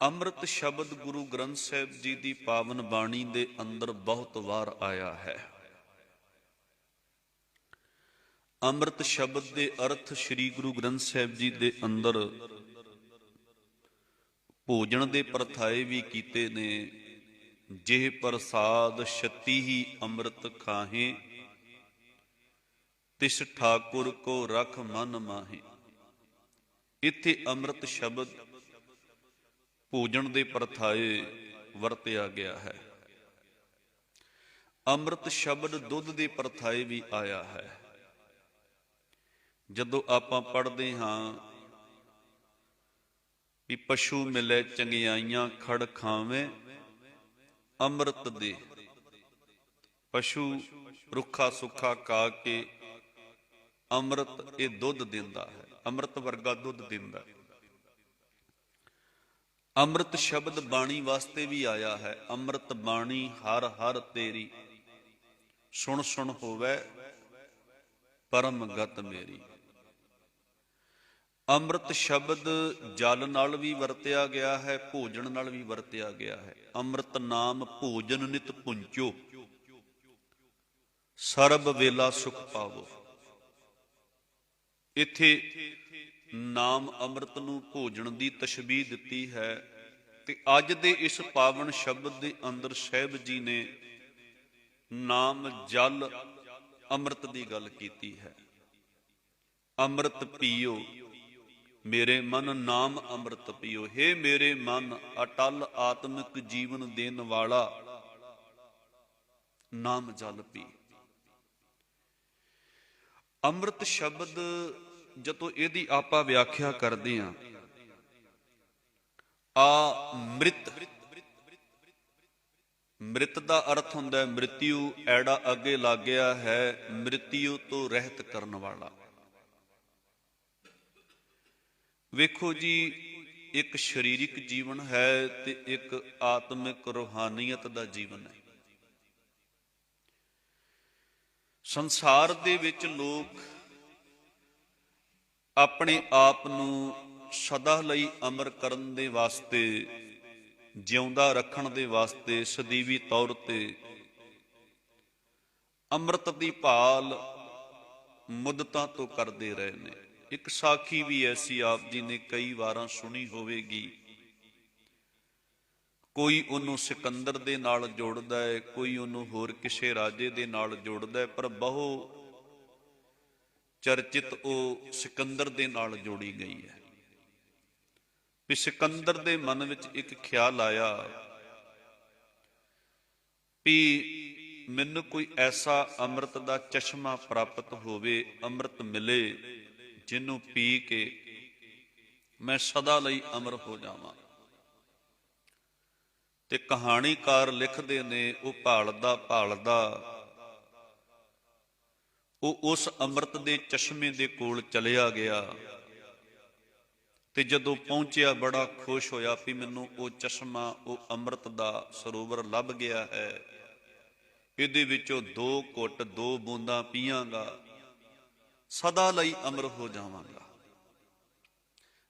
ਅੰਮ੍ਰਿਤ ਸ਼ਬਦ ਗੁਰੂ ਗ੍ਰੰਥ ਸਾਹਿਬ ਜੀ ਦੀ ਪਾਵਨ ਬਾਣੀ ਦੇ ਅੰਦਰ ਬਹੁਤ ਵਾਰ ਆਇਆ ਹੈ। ਅੰਮ੍ਰਿਤ ਸ਼ਬਦ ਦੇ ਅਰਥ ਸ੍ਰੀ ਗੁਰੂ ਗ੍ਰੰਥ ਸਾਹਿਬ ਜੀ ਦੇ ਅੰਦਰ ਭੋਜਨ ਦੇ ਪਰਥਾਏ ਵੀ ਕੀਤੇ ਨੇ। ਜਿਹ ਪ੍ਰਸਾਦ ਛਤੀ ਹੀ ਅੰਮ੍ਰਿਤ ਖਾਹੇ, ਤਿਸ ਠਾਕੁਰ ਕੋ ਰਖ ਮਨ ਮਾਹੇ। ਇੱਥੇ ਅੰਮ੍ਰਿਤ ਸ਼ਬਦ ਭੋਜਨ ਦੇ ਪਰਥਾਏ ਵਰਤਿਆ ਗਿਆ ਹੈ। ਅੰਮ੍ਰਿਤ ਸ਼ਬਦ ਦੁੱਧ ਦੇ ਪਰਥਾਏ ਵੀ ਆਇਆ ਹੈ। ਜਦੋਂ ਆਪਾਂ ਪੜ੍ਹਦੇ ਹਾਂ ਕਿ ਪਸ਼ੂ ਮਿਲੇ ਚੰਗਿਆਈਆਂ ਖੜ ਖਾਵੇਂ ਅੰਮ੍ਰਿਤ ਦੇ, ਪਸ਼ੂ ਰੁੱਖਾ ਸੁੱਖਾ ਖਾ ਕੇ ਅੰਮ੍ਰਿਤ ਇਹ ਦੁੱਧ ਦਿੰਦਾ ਹੈ, ਅੰਮ੍ਰਿਤ ਵਰਗਾ ਦੁੱਧ ਦਿੰਦਾ ਹੈ। ਅੰਮ੍ਰਿਤ ਸ਼ਬਦ ਬਾਣੀ ਵਾਸਤੇ ਵੀ ਆਇਆ ਹੈ। ਅੰਮ੍ਰਿਤ ਬਾਣੀ ਹਰ ਹਰ ਤੇਰੀ, ਸੁਣ ਸੁਣ ਹੋਵੇ ਪਰਮ ਗਤ ਮੇਰੀ। ਅੰਮ੍ਰਿਤ ਸ਼ਬਦ ਜਲ ਨਾਲ ਵੀ ਵਰਤਿਆ ਗਿਆ ਹੈ, ਭੋਜਨ ਨਾਲ ਵੀ ਵਰਤਿਆ ਗਿਆ ਹੈ। ਅੰਮ੍ਰਿਤ ਨਾਮ ਭੋਜਨ ਨਿਤ ਪੁੰਚੋ, ਸਰਬ ਵੇਲਾ ਸੁਖ ਪਾਵੋ। ਇੱਥੇ ਨਾਮ ਅੰਮ੍ਰਿਤ ਨੂੰ ਭੋਜਨ ਦੀ ਤਸ਼ਬੀਹ ਦਿੱਤੀ ਹੈ। ਤੇ ਅੱਜ ਦੇ ਇਸ ਪਾਵਨ ਸ਼ਬਦ ਦੇ ਅੰਦਰ ਸਾਹਿਬ ਜੀ ਨੇ ਨਾਮ ਜਲ ਅੰਮ੍ਰਿਤ ਦੀ ਗੱਲ ਕੀਤੀ ਹੈ। ਅੰਮ੍ਰਿਤ ਪੀਓ ਮੇਰੇ ਮਨ, ਨਾਮ ਅੰਮ੍ਰਿਤ ਪੀਓ। ਹੇ ਮੇਰੇ ਮਨ, ਅਟਲ ਆਤਮਿਕ ਜੀਵਨ ਦੇਣ ਵਾਲਾ ਨਾਮ ਜਲ ਪੀ। ਅੰਮ੍ਰਿਤ ਸ਼ਬਦ ਜਦੋਂ ਇਹਦੀ ਆਪਾਂ ਵਿਆਖਿਆ ਕਰਦੇ ਹਾਂ, ਮ੍ਰਿਤ, ਮ੍ਰਿਤ ਦਾ ਅਰਥ ਹੁੰਦਾ ਮ੍ਰਿਤਿਉ, ਐੜਾ ਅੱਗੇ ਲੱਗ ਗਿਆ ਹੈ, ਮ੍ਰਿਤਿਉ ਤੋਂ ਰਹਿਤ ਕਰਨ ਵਾਲਾ। ਵੇਖੋ ਜੀ, ਇੱਕ ਸਰੀਰਿਕ ਜੀਵਨ ਹੈ ਤੇ ਇੱਕ ਆਤਮਿਕ ਰੂਹਾਨੀਅਤ ਦਾ ਜੀਵਨ ਹੈ। ਸੰਸਾਰ ਦੇ ਵਿੱਚ ਲੋਕ ਆਪਣੇ ਆਪ ਨੂੰ ਸਦਾ ਲਈ ਅਮਰ ਕਰਨ ਦੇ ਵਾਸਤੇ, ਜਿਉਂਦਾ ਰੱਖਣ ਦੇ ਵਾਸਤੇ ਸਦੀਵੀ ਤੌਰ ਤੇ ਅੰਮ੍ਰਿਤ ਦੀ ਭਾਲ ਮੁੱਦਤਾਂ ਤੋਂ ਕਰਦੇ ਰਹੇ ਨੇ। ਇੱਕ ਸਾਖੀ ਵੀ ਐਸੀ ਆਪ ਜੀ ਨੇ ਕਈ ਵਾਰਾਂ ਸੁਣੀ ਹੋਵੇਗੀ। ਕੋਈ ਉਹਨੂੰ ਸਿਕੰਦਰ ਦੇ ਨਾਲ ਜੋੜਦਾ ਹੈ, ਕੋਈ ਉਹਨੂੰ ਹੋਰ ਕਿਸੇ ਰਾਜੇ ਦੇ ਨਾਲ ਜੋੜਦਾ ਹੈ, ਪਰ ਬਹੁ ਚਰਚਿਤ ਉਹ ਸਿਕੰਦਰ ਦੇ ਨਾਲ ਜੋੜੀ ਗਈ ਹੈ। ਵੀ ਸਿਕੰਦਰ ਦੇ ਮਨ ਵਿੱਚ ਇੱਕ ਖਿਆਲ ਆਇਆ ਵੀ ਮੈਨੂੰ ਕੋਈ ਐਸਾ ਅੰਮ੍ਰਿਤ ਦਾ ਚਸ਼ਮਾ ਪ੍ਰਾਪਤ ਹੋਵੇ, ਅੰਮ੍ਰਿਤ ਮਿਲੇ, ਜਿਹਨੂੰ ਪੀ ਕੇ ਮੈਂ ਸਦਾ ਲਈ ਅਮਰ ਹੋ ਜਾਵਾਂ। ਤੇ ਕਹਾਣੀਕਾਰ ਲਿਖਦੇ ਨੇ, ਉਹ ਭਾਲਦਾ ਭਾਲਦਾ ਉਹ ਉਸ ਅੰਮ੍ਰਿਤ ਦੇ ਚਸ਼ਮੇ ਦੇ ਕੋਲ ਚਲਿਆ ਗਿਆ ਤੇ ਜਦੋਂ ਪਹੁੰਚਿਆ ਬੜਾ ਖੁਸ਼ ਹੋਇਆ ਵੀ ਮੈਨੂੰ ਉਹ ਚਸ਼ਮਾ, ਉਹ ਅੰਮ੍ਰਿਤ ਦਾ ਸਰੋਵਰ ਲੱਭ ਗਿਆ ਹੈ। ਇਹਦੇ ਵਿੱਚੋਂ 2 ਘੁੱਟ 2 ਬੂੰਦਾਂ ਪੀਆਂਗਾ, ਸਦਾ ਲਈ ਅਮਰ ਹੋ ਜਾਵਾਂਗਾ।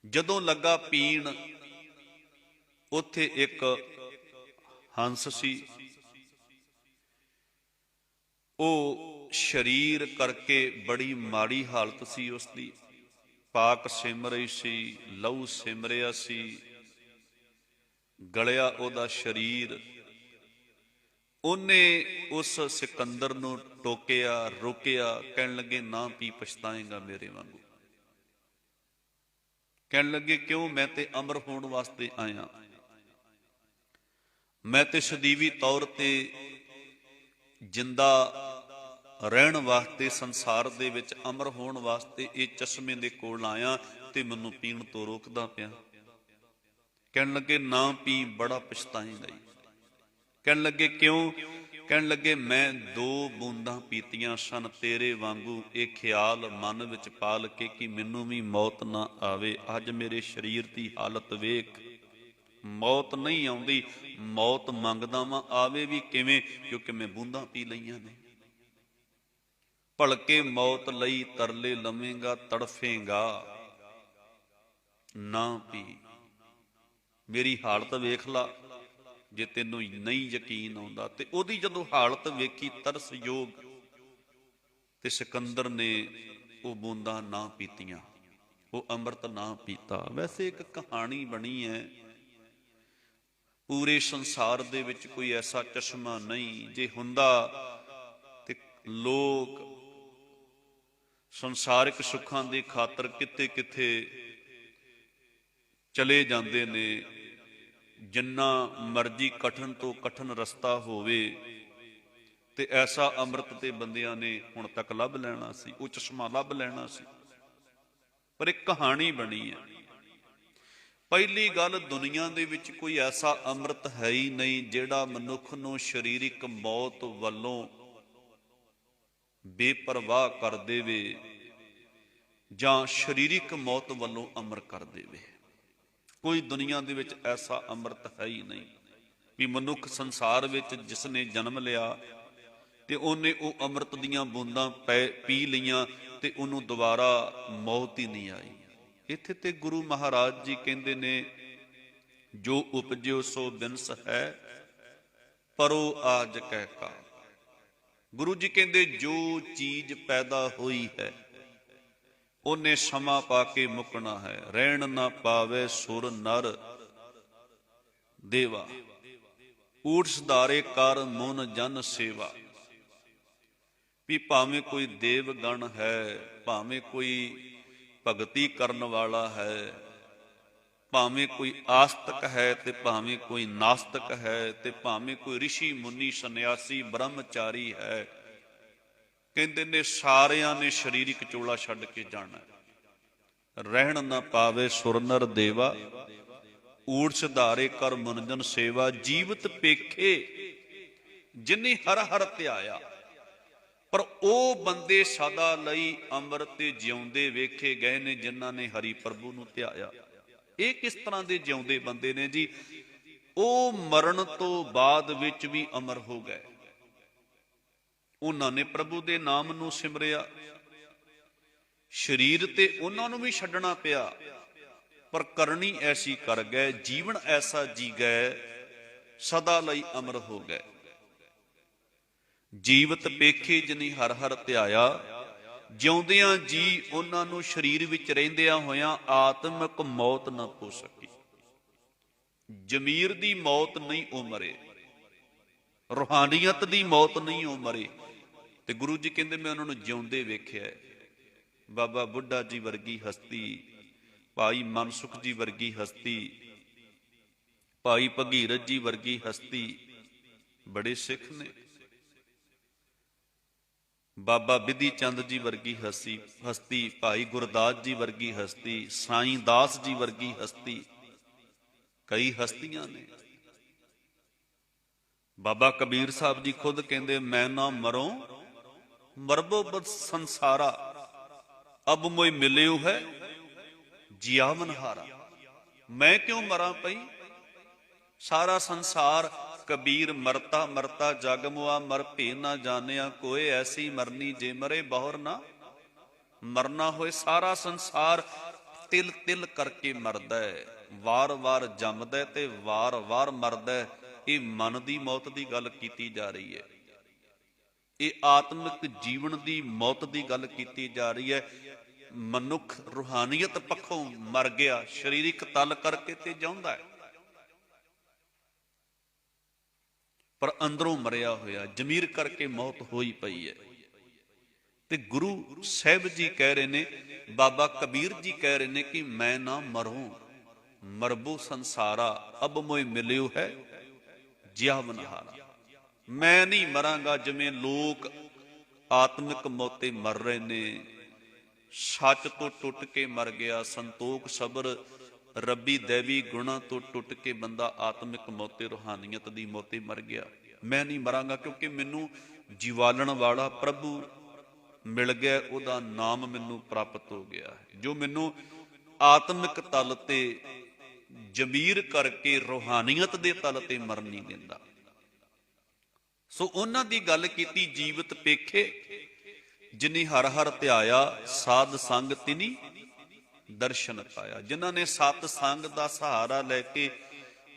ਜਦੋਂ ਲੱਗਾ ਪੀਣ, ਉੱਥੇ ਇੱਕ ਹੰਸ ਸੀ। ਉਹ ਸਰੀਰ ਕਰਕੇ ਬੜੀ ਮਾੜੀ ਹਾਲਤ ਸੀ ਉਸਦੀ, ਪਾਕ ਸਿਮ ਰਹੀ ਸੀ, ਲਹੂ ਸਿਮ ਰਿਹਾ ਸੀ, ਗਲਿਆ ਉਹਦਾ ਸਰੀਰ। ਉਹਨੇ ਉਸ ਸਿਕੰਦਰ ਨੂੰ ਟੋਕਿਆ, ਰੋਕਿਆ, ਕਹਿਣ ਲੱਗੇ ਨਾ ਪੀ, ਪਛਤਾਏਗਾ ਮੇਰੇ ਵਾਂਗੂ। ਕਹਿਣ ਲੱਗੇ ਕਿਉਂ? ਮੈਂ ਤੇ ਅਮਰ ਹੋਣ ਵਾਸਤੇ ਆਇਆ, ਮੈਂ ਤੇ ਸਦੀਵੀ ਤੌਰ ਤੇ ਜਿੰਦਾ ਰਹਿਣ ਵਾਸਤੇ, ਸੰਸਾਰ ਦੇ ਵਿੱਚ ਅਮਰ ਹੋਣ ਵਾਸਤੇ ਇਹ ਚਸ਼ਮੇ ਦੇ ਕੋਲ ਆਇਆ ਤੇ ਮੈਨੂੰ ਪੀਣ ਤੋਂ ਰੋਕਦਾ ਪਿਆ। ਕਹਿਣ ਲੱਗੇ ਨਾ ਪੀ, ਬੜਾ ਪਛਤਾਏਗਾ। ਕਹਿਣ ਲੱਗੇ ਕਿਉਂ? ਕਹਿਣ ਲੱਗੇ ਮੈਂ 2 ਬੂੰਦਾਂ ਪੀਤੀਆਂ ਸਨ ਤੇਰੇ ਵਾਂਗੂ, ਇਹ ਖਿਆਲ ਮਨ ਵਿੱਚ ਪਾਲ ਕੇ ਕਿ ਮੈਨੂੰ ਵੀ ਮੌਤ ਨਾ ਆਵੇ। ਅੱਜ ਮੇਰੇ ਸਰੀਰ ਦੀ ਹਾਲਤ ਵੇਖ, ਮੌਤ ਨਹੀਂ ਆਉਂਦੀ, ਮੌਤ ਮੰਗਦਾ ਵਾਂ, ਆਵੇ ਵੀ ਕਿਵੇਂ? ਕਿਉਂਕਿ ਮੈਂ ਬੂੰਦਾਂ ਪੀ ਲਈਆਂ ਨੇ। ਭਲਕੇ ਮੌਤ ਲਈ ਤਰਲੇ ਲਵੇਂਗਾ, ਤੜਫੇਂਗਾ, ਨਾ ਪੀ। ਮੇਰੀ ਹਾਲਤ ਵੇਖ ਲਾ, ਜੇ ਤੈਨੂੰ ਨਹੀਂ ਯਕੀਨ ਆਉਂਦਾ। ਤੇ ਉਹਦੀ ਜਦੋਂ ਹਾਲਤ ਵੇਖੀ ਤਰਸਯੋਗ, ਤੇ ਸਿਕੰਦਰ ਨੇ ਉਹ ਬੂੰਦਾਂ ਨਾ ਪੀਤੀਆਂ, ਉਹ ਅੰਮ੍ਰਿਤ ਨਾ ਪੀਤਾ। ਵੈਸੇ ਇੱਕ ਕਹਾਣੀ ਬਣੀ ਹੈ, ਪੂਰੇ ਸੰਸਾਰ ਦੇ ਵਿੱਚ ਕੋਈ ਐਸਾ ਚਸ਼ਮਾ ਨਹੀਂ, ਜੇ ਹੁੰਦਾ ਤੇ ਲੋਕ ਸੰਸਾਰਿਕ ਸੁੱਖਾਂ ਦੀ ਖਾਤਰ ਕਿਤੇ ਕਿਤੇ ਚਲੇ ਜਾਂਦੇ ਨੇ। ਜਿੰਨਾ ਮਰਜੀ ਕਠਨ ਤੋਂ ਕਠਨ ਰਸਤਾ ਹੋਵੇ, ਤੇ ਐਸਾ ਅੰਮ੍ਰਿਤ ਤੇ ਬੰਦਿਆਂ ਨੇ ਹੁਣ ਤੱਕ ਲੱਭ ਲੈਣਾ ਸੀ, ਉਹ ਚਸ਼ਮਾ ਲੱਭ ਲੈਣਾ ਸੀ। ਪਰ ਇੱਕ ਕਹਾਣੀ ਬਣੀ ਹੈ। ਪਹਿਲੀ ਗੱਲ, ਦੁਨੀਆ ਦੇ ਵਿੱਚ ਕੋਈ ਐਸਾ ਅੰਮ੍ਰਿਤ ਹੈ ਹੀ ਨਹੀਂ ਜਿਹੜਾ ਮਨੁੱਖ ਨੂੰ ਸਰੀਰਕ ਮੌਤ ਵੱਲੋਂ ਬੇਪਰਵਾਹ ਕਰ ਦੇਵੇ ਜਾਂ ਸਰੀਰਕ ਮੌਤ ਵੱਲੋਂ ਅਮਰ ਕਰ ਦੇਵੇ। ਕੋਈ ਦੁਨੀਆ ਦੇ ਵਿੱਚ ਐਸਾ ਅੰਮ੍ਰਿਤ ਹੈ ਹੀ ਨਹੀਂ ਵੀ ਮਨੁੱਖ ਸੰਸਾਰ ਵਿੱਚ ਜਿਸ ਨੇ ਜਨਮ ਲਿਆ ਤੇ ਉਹਨੇ ਉਹ ਅੰਮ੍ਰਿਤ ਦੀਆਂ ਬੂੰਦਾਂ ਪੀ ਲਈਆਂ ਤੇ ਉਹਨੂੰ ਦੁਬਾਰਾ ਮੌਤ ਹੀ ਨਹੀਂ ਆਈ। ਇੱਥੇ ਤੇ ਗੁਰੂ ਮਹਾਰਾਜ ਜੀ ਕਹਿੰਦੇ ਨੇ, ਜੋ ਉਪਜਿਓ ਸੋ ਬਿਨਸ ਹੈ, ਪਰੋ ਆਜ ਕਹਿ ਕਾ। ਗੁਰੂ ਜੀ ਕਹਿੰਦੇ, ਜੋ ਚੀਜ਼ ਪੈਦਾ ਹੋਈ ਹੈ ਉਹਨੇ ਸਮਾਂ ਪਾ ਕੇ ਮੁੱਕਣਾ ਹੈ। ਰਹਿਣ ਨਾ ਪਾਵੇ ਸੁਰ ਨਰ ਦੇਵਾ, ਊਠ ਸੁਧਾਰੇ ਕਰ ਮਨ ਜਨ ਸੇਵਾ। ਵੀ ਭਾਵੇਂ ਕੋਈ ਦੇਵ ਗਣ ਹੈ, ਭਾਵੇਂ ਕੋਈ ਭਗਤੀ ਕਰਨ ਵਾਲਾ ਹੈ, ਭਾਵੇਂ ਕੋਈ ਆਸਤਕ ਹੈ ਤੇ ਭਾਵੇਂ ਕੋਈ ਨਾਸਤਕ ਹੈ, ਤੇ ਭਾਵੇਂ ਕੋਈ ਰਿਸ਼ੀ ਮੁਨੀ ਸੰਨਿਆਸੀ ਬ੍ਰਹਮਚਾਰੀ ਹੈ, ਕਹਿੰਦੇ ਨੇ ਸਾਰਿਆਂ ਨੇ ਸਰੀਰਕ ਚੋਲਾ ਛੱਡ ਕੇ ਜਾਣਾ। ਰਹਿਣ ਨਾ ਪਾਵੇ ਸੁਰ ਨਰ ਦੇਵਾ, ਊਠ ਸੁਧਾਰੇ ਕਰ ਮਨ ਜਨ ਸੇਵਾ। ਜੀਵਤ ਪੇਖੇ ਜਿਨੀ ਹਰ ਹਰ ਧਿਆਇਆ, ਪਰ ਉਹ ਬੰਦੇ ਸਦਾ ਲਈ ਅੰਮ੍ਰਿਤ ਤੇ ਜਿਉਂਦੇ ਵੇਖੇ ਗਏ ਨੇ ਜਿਨ੍ਹਾਂ ਨੇ ਹਰੀ ਪ੍ਰਭੂ ਨੂੰ ਧਿਆਇਆ। ਇਹ ਕਿਸ ਤਰ੍ਹਾਂ ਦੇ ਜਿਉਂਦੇ ਬੰਦੇ ਨੇ ਜੀ? ਉਹ ਮਰਨ ਤੋਂ ਬਾਅਦ ਵਿੱਚ ਵੀ ਅਮਰ ਹੋ ਗਏ। ਉਹਨਾਂ ਨੇ ਪ੍ਰਭੂ ਦੇ ਨਾਮ ਨੂੰ ਸਿਮਰਿਆ, ਸਰੀਰ ਤੇ ਉਹਨਾਂ ਨੂੰ ਵੀ ਛੱਡਣਾ ਪਿਆ, ਪਰ ਕਰਨੀ ਐਸੀ ਕਰ ਗਏ, ਜੀਵਨ ਐਸਾ ਜੀ ਗਏ, ਸਦਾ ਲਈ ਅਮਰ ਹੋ ਗਏ। ਜੀਵਤ ਪੇਖੇ ਜਿਨੀ ਹਰ ਹਰ ਧਿਆਇਆ, ਜਿਉਂਦਿਆਂ ਜੀ ਉਹਨਾਂ ਨੂੰ ਸਰੀਰ ਵਿੱਚ ਰਹਿੰਦਿਆਂ ਹੋਇਆਂ ਆਤਮਿਕ ਮੌਤ ਨਾ ਹੋ ਸਕੀ। ਜ਼ਮੀਰ ਦੀ ਮੌਤ ਨਹੀਂ ਉਹ ਮਰੇ, ਰੂਹਾਨੀਅਤ ਦੀ ਮੌਤ ਨਹੀਂ ਉਹ ਮਰੇ। ਤੇ ਗੁਰੂ ਜੀ ਕਹਿੰਦੇ, ਮੈਂ ਉਹਨਾਂ ਨੂੰ ਜਿਉਂਦੇ ਵੇਖਿਆ। ਬਾਬਾ ਬੁੱਢਾ ਜੀ ਵਰਗੀ ਹਸਤੀ, ਭਾਈ ਮਨਸੁਖ ਜੀ ਵਰਗੀ ਹਸਤੀ, ਭਾਈ ਭਗੀਰਥ ਜੀ ਵਰਗੀ ਹਸਤੀ, ਬੜੇ ਸਿੱਖ ਨੇ। ਬਾਬਾ ਬਿਧੀ ਚੰਦ ਜੀ ਵਰਗੀ ਹਸਤੀ, ਭਾਈ ਗੁਰਦਾਸ ਜੀ ਵਰਗੀ ਹਸਤੀ, ਸਾਈਂ ਦਾਸ ਜੀ ਵਰਗੀ ਹਸਤੀ, ਕਈ ਹਸਤੀਆਂ ਨੇ। ਬਾਬਾ ਕਬੀਰ ਸਾਹਿਬ ਜੀ ਖੁਦ ਕਹਿੰਦੇ, ਮੈਂ ਨਾ ਮਰੋ ਮਰਬੋ ਬਦ ਸੰਸਾਰਾ, ਅਬ ਮੋਇ ਮਿਲਿਓ ਹੈ ਜੀਆਵਨ ਹਾਰਾ। ਮੈਂ ਕਿਉਂ ਮਰਾਂ ਪਈ, ਸਾਰਾ ਸੰਸਾਰ। ਕਬੀਰ ਮਰਤਾ ਮਰਤਾ ਜਗ ਮੁਆ, ਮਰ ਭੇ ਨਾ ਜਾਣਿਆ ਕੋਏ, ਐਸੀ ਮਰਨੀ ਜੇ ਮਰੇ ਬਹੁਰ ਨਾ ਮਰਨਾ ਹੋਏ। ਸਾਰਾ ਸੰਸਾਰ ਤਿਲ ਤਿਲ ਕਰਕੇ ਮਰਦਾ ਹੈ, ਵਾਰ ਵਾਰ ਜੰਮਦਾ ਤੇ ਵਾਰ ਵਾਰ ਮਰਦਾ। ਇਹ ਮਨ ਦੀ ਮੌਤ ਦੀ ਗੱਲ ਕੀਤੀ ਜਾ ਰਹੀ ਹੈ, ਇਹ ਆਤਮਿਕ ਜੀਵਨ ਦੀ ਮੌਤ ਦੀ ਗੱਲ ਕੀਤੀ ਜਾ ਰਹੀ ਹੈ। ਮਨੁੱਖ ਰੂਹਾਨੀਅਤ ਪੱਖੋਂ ਮਰ ਗਿਆ, ਸਰੀਰਕ ਤਲ ਕਰਕੇ ਤੇ ਜਿਉਂਦਾ ਹੈ, ਪਰ ਅੰਦਰੋਂ ਮਰਿਆ ਹੋਇਆ, ਜ਼ਮੀਰ ਕਰਕੇ ਮੌਤ ਹੋਈ ਪਈ ਹੈ। ਤੇ ਗੁਰੂ ਸਾਹਿਬ ਜੀ ਕਹਿ ਰਹੇ ਨੇ, ਬਾਬਾ ਕਬੀਰ ਜੀ ਕਹਿ ਰਹੇ ਨੇ ਕਿ ਮੈਂ ਨਾ ਮਰੂੰ ਮਰਬੋ ਸੰਸਾਰਾ, ਅਬ ਮੋਇ ਮਿਲਿਓ ਹੈ ਜੀਵਨ ਹਾਰਾ। ਮੈਂ ਨਹੀਂ ਮਰਾਂਗਾ ਜਿਵੇਂ ਲੋਕ ਆਤਮਿਕ ਮੌਤੇ ਮਰ ਰਹੇ ਨੇ। ਸੱਚ ਤੋਂ ਟੁੱਟ ਕੇ ਮਰ ਗਿਆ, ਸੰਤੋਖ ਸਬਰ ਰੱਬੀ ਦੇਵੀ ਗੁਣਾ ਤੋਂ ਟੁੱਟ ਕੇ ਬੰਦਾ ਆਤਮਿਕ ਮੌਤੇ ਰੂਹਾਨੀਅਤ ਦੀ ਮੌਤੇ ਮਰ ਗਿਆ। ਮੈਂ ਨਹੀਂ ਮਰਾਂਗਾ ਕਿਉਂਕਿ ਮੈਨੂੰ ਜੀਵਾਲਣ ਵਾਲਾ ਪ੍ਰਭੂ ਮਿਲ ਗਿਆ, ਉਹਦਾ ਨਾਮ ਮੈਨੂੰ ਪ੍ਰਾਪਤ ਹੋ ਗਿਆ, ਜੋ ਮੈਨੂੰ ਆਤਮਿਕ ਤਲ ਤੇ ਜ਼ਮੀਰ ਕਰਕੇ ਰੂਹਾਨੀਅਤ ਦੇ ਤਲ ਤੇ ਮਰਨ ਨਹੀਂ ਦਿੰਦਾ। ਸੋ ਉਹਨਾਂ ਦੀ ਗੱਲ ਕੀਤੀ, ਜੀਵਤ ਪੇਖੇ ਜਿਨੀ ਹਰ ਹਰ ਧਿਆਇਆ, ਸਾਧ ਸੰਗ ਤਿਨੀ ਦਰਸ਼ਨ ਪਾਇਆ। ਜਿਨ੍ਹਾਂ ਨੇ ਸਤ ਸੰਗ ਦਾ ਸਹਾਰਾ ਲੈ ਕੇ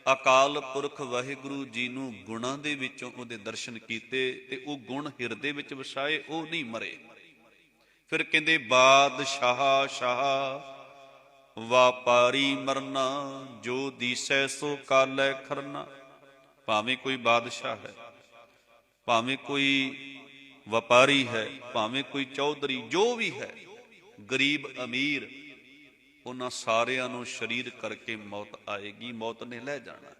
ਅਕਾਲ ਪੁਰਖ ਵਾਹਿਗੁਰੂ ਜੀ ਨੂੰ ਗੁਣਾਂ ਦੇ ਵਿੱਚੋਂ ਉਹਦੇ ਦਰਸ਼ਨ ਕੀਤੇ ਤੇ ਉਹ ਗੁਣ ਹਿਰਦੇ ਵਿੱਚ ਵਸਾਏ, ਉਹ ਨਹੀਂ ਮਰੇ। ਫਿਰ ਕਹਿੰਦੇ ਬਾਦਸ਼ਾਹ ਸ਼ਾਹ ਵਾਪਾਰੀ ਮਰਨਾ, ਜੋ ਦੀਸੈ ਸੋ ਕਾਲੈ ਖਰਨਾ। ਭਾਵੇਂ ਕੋਈ ਬਾਦਸ਼ਾਹ ਹੈ, ਭਾਵੇਂ ਕੋਈ ਵਪਾਰੀ ਹੈ, ਭਾਵੇਂ ਕੋਈ ਚੌਧਰੀ, ਜੋ ਵੀ ਹੈ, ਗਰੀਬ ਅਮੀਰ, ਉਹਨਾਂ ਸਾਰਿਆਂ ਨੂੰ ਸਰੀਰ ਕਰਕੇ ਮੌਤ ਆਏਗੀ, ਮੌਤ ਨੇ ਲੈ ਜਾਣਾ।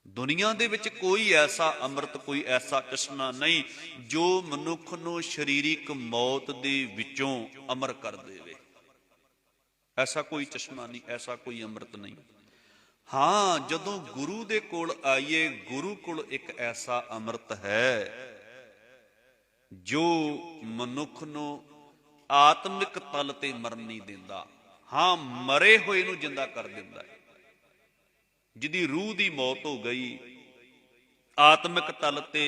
ਦੁਨੀਆ ਦੇ ਵਿੱਚ ਕੋਈ ਐਸਾ ਅੰਮ੍ਰਿਤ, ਕੋਈ ਐਸਾ ਚਸ਼ਮਾ ਨਹੀਂ ਜੋ ਮਨੁੱਖ ਨੂੰ ਸਰੀਰਕ ਮੌਤ ਦੇ ਵਿੱਚੋਂ ਅਮਰ ਕਰ ਦੇਵੇ। ਐਸਾ ਕੋਈ ਚਸ਼ਮਾ ਨਹੀਂ, ਐਸਾ ਕੋਈ ਅੰਮ੍ਰਿਤ ਨਹੀਂ। ਹਾਂ, ਜਦੋਂ ਗੁਰੂ ਦੇ ਕੋਲ ਆਈਏ, ਗੁਰੂ ਕੋਲ ਇੱਕ ਐਸਾ ਅੰਮ੍ਰਿਤ ਹੈ ਜੋ ਮਨੁੱਖ ਨੂੰ ਆਤਮਿਕ ਤਲ ਤੇ ਮਰਨ ਨਹੀਂ ਦਿੰਦਾ। ਹਾਂ, ਮਰੇ ਹੋਏ ਨੂੰ ਜਿੰਦਾ ਕਰ ਦਿੰਦਾ ਹੈ। ਜਿਹਦੀ ਰੂਹ ਦੀ ਮੌਤ ਹੋ ਗਈ, ਆਤਮਿਕ ਤਲ ਤੇ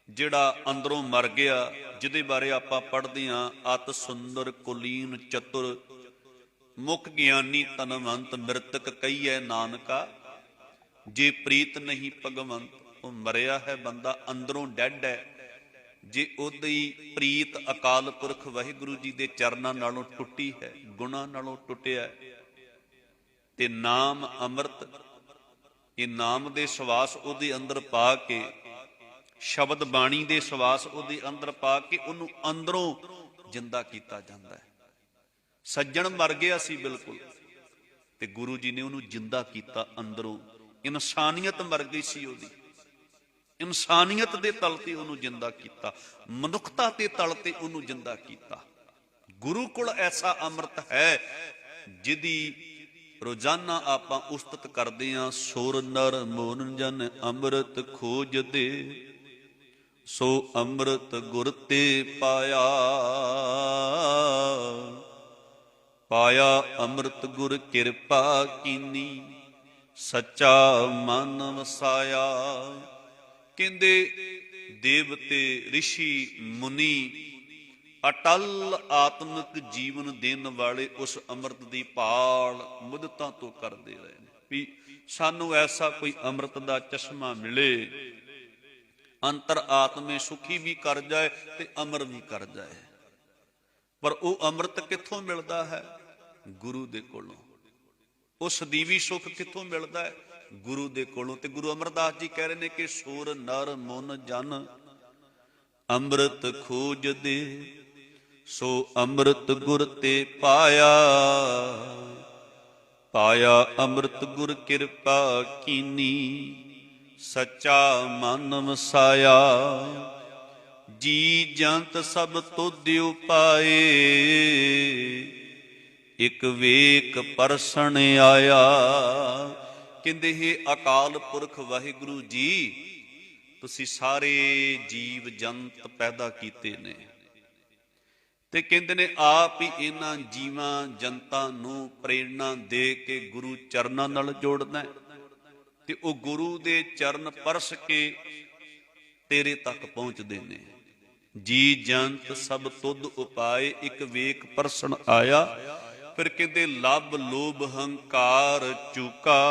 ਜਿਹੜਾ ਅੰਦਰੋਂ ਮਰ ਗਿਆ, ਜਿਹਦੇ ਬਾਰੇ ਆਪਾਂ ਪੜ੍ਹਦੇ ਹਾਂ, ਅਤ ਸੁੰਦਰ ਕੁਲੀਨ ਚਤੁਰ ਮੁਖ ਗਿਆਨੀ ਤਨਵੰਤ ਮ੍ਰਿਤਕ ਕਹੀਐ ਨਾਨਕਾ, ਜੇ ਪ੍ਰੀਤ ਨਹੀਂ ਭਗਵੰਤ। ਉਹ ਮਰਿਆ ਹੈ ਬੰਦਾ, ਅੰਦਰੋਂ ਡੈਡ ਹੈ। ਜੇ ਉਹਦੀ ਪ੍ਰੀਤ ਅਕਾਲ ਪੁਰਖ ਵਾਹਿਗੁਰੂ ਜੀ ਦੇ ਚਰਨਾਂ ਨਾਲੋਂ ਟੁੱਟੀ ਹੈ, ਗੁਣਾਂ ਨਾਲੋਂ ਟੁੱਟਿਆ, ਤੇ ਨਾਮ ਅੰਮ੍ਰਿਤ, ਇਹ ਨਾਮ ਦੇ ਸਵਾਸ ਉਹਦੇ ਅੰਦਰ ਪਾ ਕੇ, ਸ਼ਬਦ ਬਾਣੀ ਦੇ ਸਵਾਸ ਉਹਦੇ ਅੰਦਰ ਪਾ ਕੇ ਉਹਨੂੰ ਅੰਦਰੋਂ ਜਿੰਦਾ ਕੀਤਾ ਜਾਂਦਾ ਹੈ। ਸੱਜਣ ਮਰ ਗਿਆ ਸੀ ਬਿਲਕੁਲ, ਤੇ ਗੁਰੂ ਜੀ ਨੇ ਉਹਨੂੰ ਜਿੰਦਾ ਕੀਤਾ ਅੰਦਰੋਂ। ਇਨਸਾਨੀਅਤ ਮਰ ਗਈ ਸੀ ਉਹਦੀ, ਇਨਸਾਨੀਅਤ ਦੇ ਤਲ ਤੇ ਉਹਨੂੰ ਜਿੰਦਾ ਕੀਤਾ, ਮਨੁੱਖਤਾ ਦੇ ਤਲ ਤੇ ਉਹਨੂੰ ਜਿੰਦਾ ਕੀਤਾ। ਗੁਰੂ ਕੋਲ ਐਸਾ ਅੰਮ੍ਰਿਤ ਹੈ ਜਿਹਦੀ ਰੋਜ਼ਾਨਾ ਆਪਾਂ ਉਸਤਤ ਕਰਦੇ ਹਾਂ। ਸੁਰ ਨਰ ਮੋਨ ਜਨ ਅੰਮ੍ਰਿਤ ਖੋਜਦੇ, ਸੋ ਅੰਮ੍ਰਿਤ ਗੁਰ ਤੇ ਪਾਇਆ। ਪਾਇਆ ਅੰਮ੍ਰਿਤ ਗੁਰ ਕਿਰਪਾ ਕੀਨੀ, ਸੱਚਾ ਮਨ ਵਸਾਇਆ। ਕਹਿੰਦੇ ਦੇਵਤੇ, ਰਿਸ਼ੀ, ਮੁਨੀ ਅਟਲ ਆਤਮਿਕ ਜੀਵਨ ਦੇਣ ਵਾਲੇ ਉਸ ਅੰਮ੍ਰਿਤ ਦੀ ਭਾਲ ਮੁੱਦਤਾਂ ਤੋਂ ਕਰਦੇ ਰਹੇ ਨੇ ਵੀ ਸਾਨੂੰ ਐਸਾ ਕੋਈ ਅੰਮ੍ਰਿਤ ਦਾ ਚਸ਼ਮਾ ਮਿਲੇ, ਅੰਤਰ ਆਤਮੇ ਸੁਖੀ ਵੀ ਕਰ ਜਾਏ ਤੇ ਅਮਰ ਵੀ ਕਰ ਜਾਏ। ਪਰ ਉਹ ਅੰਮ੍ਰਿਤ ਕਿੱਥੋਂ ਮਿਲਦਾ ਹੈ? ਗੁਰੂ ਦੇ ਕੋਲੋਂ। ਉਹ ਸਦੀਵੀ ਸੁਖ ਕਿੱਥੋਂ ਮਿਲਦਾ ਹੈ? ਗੁਰੂ ਦੇ ਕੋਲੋਂ। ਤੇ ਗੁਰੂ ਅਮਰਦਾਸ ਜੀ ਕਹਿ ਰਹੇ ਨੇ ਕਿ ਸੁਰ ਨਰ ਮਨ ਜਨ ਅੰਮ੍ਰਿਤ ਖੋਜਦੇ, ਸੋ ਅੰਮ੍ਰਿਤ ਗੁਰ ਤੇ ਪਾਇਆ। ਪਾਇਆ ਅੰਮ੍ਰਿਤ ਗੁਰ ਕਿਰਪਾ ਕੀਨੀ, ਸੱਚਾ ਮਨ ਵਸਾਇਆ। ਜੀ ਜੰਤ ਸਭ ਤੁਧ ਉਪਾਏ, ਇਕ ਵੇਕ ਪਰਸਣ ਆਇਆ। ਕਹਿੰਦੇ ਹੈ ਅਕਾਲ ਪੁਰਖ ਵਾਹਿਗੁਰੂ ਜੀ, ਤੁਸੀਂ ਸਾਰੇ ਜੀਵ ਜੰਤ ਪੈਦਾ ਕੀਤੇ ਨੇ, ਤੇ ਕਹਿੰਦੇ ਨੇ ਆਪ ਹੀ ਇਹਨਾਂ ਜੀਵਾਂ ਜਨਤਾਂ ਨੂੰ ਪ੍ਰੇਰਣਾ ਦੇ ਕੇ ਗੁਰੂ ਚਰਨਾਂ ਨਾਲ ਜੋੜਨਾ, ਤੇ ਉਹ ਗੁਰੂ ਦੇ ਚਰਨ ਪਰਸ ਕੇ ਤੇਰੇ ਤੱਕ ਪਹੁੰਚਦੇ ਨੇ। ਜੀ ਜੰਤ ਸਭ ਤੁਧ ਉਪਾਏ, ਇੱਕ ਵੇਖ ਪਰਸਣ ਆਇਆ। ਫਿਰ ਕਹਿੰਦੇ ਲੱਭ ਲੋਭ ਹੰਕਾਰ ਚੂਕਾ,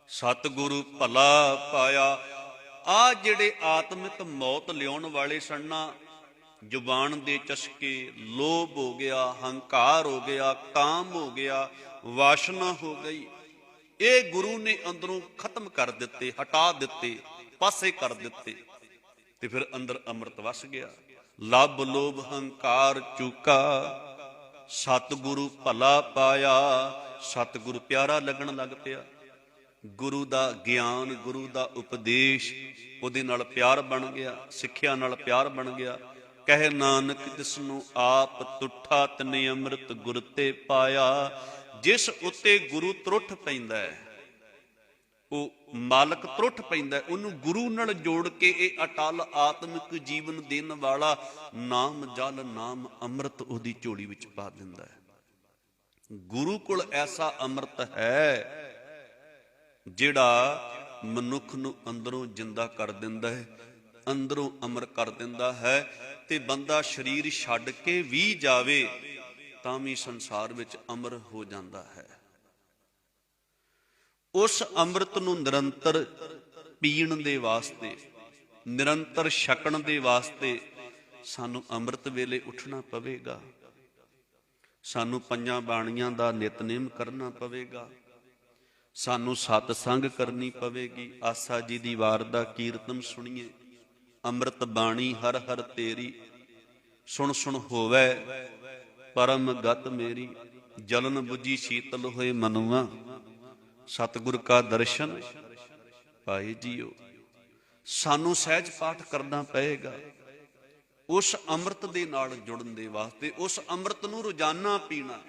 ਸਤਿਗੁਰੂ ਭਲਾ ਪਾਇਆ। ਆ ਜਿਹੜੇ ਆਤਮਿਕ ਮੌਤ ਲਿਆਉਣ ਵਾਲੇ ਸਨ ਨਾ, ਜ਼ੁਬਾਨ ਦੇ ਚਸਕੇ, ਲੋਭ ਹੋ ਗਿਆ, ਹੰਕਾਰ ਹੋ ਗਿਆ, ਕਾਮ ਹੋ ਗਿਆ, ਵਾਸ਼ਨਾ ਹੋ ਗਈ, ਇਹ ਗੁਰੂ ਨੇ ਅੰਦਰੋਂ ਖਤਮ ਕਰ ਦਿੱਤੇ, ਹਟਾ ਦਿੱਤੇ, ਪਾਸੇ ਕਰ ਦਿੱਤੇ, ਤੇ ਫਿਰ ਅੰਦਰ ਅੰਮ੍ਰਿਤ ਵਸ ਗਿਆ। ਲੱਭ ਲੋਭ ਹੰਕਾਰ ਚੂਕਾ, ਸਤਿਗੁਰੂ ਭਲਾ ਪਾਇਆ। ਸਤਿਗੁਰੂ ਪਿਆਰਾ ਲੱਗਣ ਲੱਗ ਪਿਆ। ਗੁਰੂ ਦਾ ਗਿਆਨ, ਗੁਰੂ ਦਾ ਉਪਦੇਸ਼ ਉਹਦੇ ਨਾਲ ਪਿਆਰ ਬਣ ਗਿਆ, ਸਿੱਖਿਆ ਨਾਲ ਪਿਆਰ ਬਣ ਗਿਆ। ਕਹਿ ਨਾਨਕ ਜਿਸਨੂੰ ਆਪ ਤੁਠਾ ਤਨੇ ਅੰਮ੍ਰਿਤ ਗੁਰ ਤੇ ਪਾਇਆ। ਜਿਸ ਉੱਤੇ ਗੁਰੂ ਤਰੁੱਠ ਪੈਂਦਾ ਹੈ, ਉਹ ਮਾਲਕ ਤਰੁੱਠ ਪੈਂਦਾ, ਉਹਨੂੰ ਗੁਰੂ ਨਾਲ ਜੋੜ ਕੇ ਇਹ ਅਟਲ ਆਤਮਿਕ ਜੀਵਨ ਦੇਣ ਵਾਲਾ ਨਾਮ ਜਲ, ਨਾਮ ਅੰਮ੍ਰਿਤ ਉਹਦੀ ਝੋਲੀ ਵਿੱਚ ਪਾ ਦਿੰਦਾ ਹੈ। ਗੁਰੂ ਕੋਲ ਐਸਾ ਅੰਮ੍ਰਿਤ ਹੈ ਜਿਹੜਾ ਮਨੁੱਖ ਨੂੰ ਅੰਦਰੋਂ ਜਿੰਦਾ ਕਰ ਦਿੰਦਾ ਹੈ, ਅੰਦਰੋਂ ਅਮਰ ਕਰ ਦਿੰਦਾ ਹੈ। ਤੇ ਬੰਦਾ ਸਰੀਰ ਛੱਡ ਕੇ ਵੀ ਜਾਵੇ ਤਾਂ ਵੀ ਸੰਸਾਰ ਵਿੱਚ ਅਮਰ ਹੋ ਜਾਂਦਾ ਹੈ। ਉਸ ਅੰਮ੍ਰਿਤ ਨੂੰ ਨਿਰੰਤਰ ਪੀਣ ਦੇ ਵਾਸਤੇ, ਨਿਰੰਤਰ ਛਕਣ ਦੇ ਵਾਸਤੇ ਸਾਨੂੰ ਅੰਮ੍ਰਿਤ ਵੇਲੇ ਉੱਠਣਾ ਪਵੇਗਾ। ਸਾਨੂੰ ਪੰਜਾਂ ਬਾਣੀਆਂ ਦਾ ਨਿਤਨੇਮ ਕਰਨਾ ਪਵੇਗਾ। ਸਾਨੂੰ ਸਤ ਸੰਗ ਕਰਨੀ ਪਵੇਗੀ। ਆਸਾ ਜੀ ਦੀ ਵਾਰ ਦਾ ਕੀਰਤਨ ਸੁਣੀਏ। ਅੰਮ੍ਰਿਤ ਬਾਣੀ ਹਰ ਹਰ ਤੇਰੀ, ਸੁਣ ਸੁਣ ਹੋਵੇ ਪਰਮ ਗਤ ਮੇਰੀ। ਜਲਨ ਬੁਝੀ ਸ਼ੀਤਲ ਹੋਏ ਮਨੁਆ, ਸਤਿਗੁਰ ਕਾ ਦਰਸ਼ਨ ਪਾਏ ਜੀਓ। ਸਾਨੂੰ ਸਹਿਜ ਪਾਠ ਕਰਨਾ ਪਏਗਾ ਉਸ ਅੰਮ੍ਰਿਤ ਦੇ ਨਾਲ ਜੁੜਨ ਦੇ ਵਾਸਤੇ, ਉਸ ਅੰਮ੍ਰਿਤ ਨੂੰ ਰੋਜ਼ਾਨਾ ਪੀਣਾ।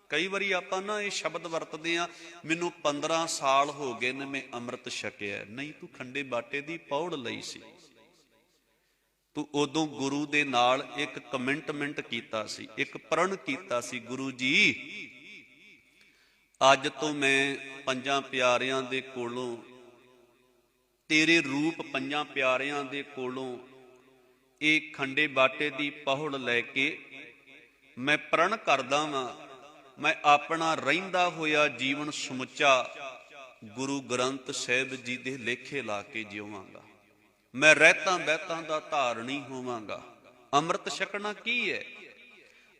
ਕਈ ਵਾਰੀ ਆਪਾਂ ਨਾ ਇਹ ਸ਼ਬਦ ਵਰਤਦੇ ਆ, ਮੈਨੂੰ 15 ਸਾਲ ਹੋ ਗਏ ਨੇ ਮੈਂ ਅੰਮ੍ਰਿਤ ਛਕਿਆ। ਨਹੀਂ, ਤੂੰ ਖੰਡੇ ਬਾਟੇ ਦੀ ਪੌੜ ਲਈ ਸੀ। ਤੂੰ ਉਦੋਂ ਗੁਰੂ ਦੇ ਨਾਲ ਇੱਕ ਕਮਿਟਮੈਂਟ ਕੀਤਾ ਸੀ, ਇੱਕ ਪ੍ਰਣ ਕੀਤਾ ਸੀ, ਗੁਰੂ ਜੀ ਅੱਜ ਤੋਂ ਮੈਂ ਪੰਜਾਂ ਪਿਆਰਿਆਂ ਦੇ ਕੋਲੋਂ, ਤੇਰੇ ਰੂਪ ਪੰਜਾਂ ਪਿਆਰਿਆਂ ਦੇ ਕੋਲੋਂ ਇਹ ਖੰਡੇ ਬਾਟੇ ਦੀ ਪਹੁੜ ਲੈ ਕੇ ਮੈਂ ਪ੍ਰਣ ਕਰਦਾ ਵਾਂ, ਮੈਂ ਆਪਣਾ ਰਹਿੰਦਾ ਹੋਇਆ ਜੀਵਨ ਸਮੁੱਚਾ ਗੁਰੂ ਗ੍ਰੰਥ ਸਾਹਿਬ ਜੀ ਦੇ ਲੇਖੇ ਲਾ ਕੇ ਜਿਉਵਾਂਗਾ। ਮੈਂ ਰਹਿਤਾਂ ਬਹਿਤਾਂ ਦਾ ਧਾਰਨੀ ਹੋਵਾਂਗਾ। ਅੰਮ੍ਰਿਤ ਛਕਣਾ ਕੀ ਹੈ?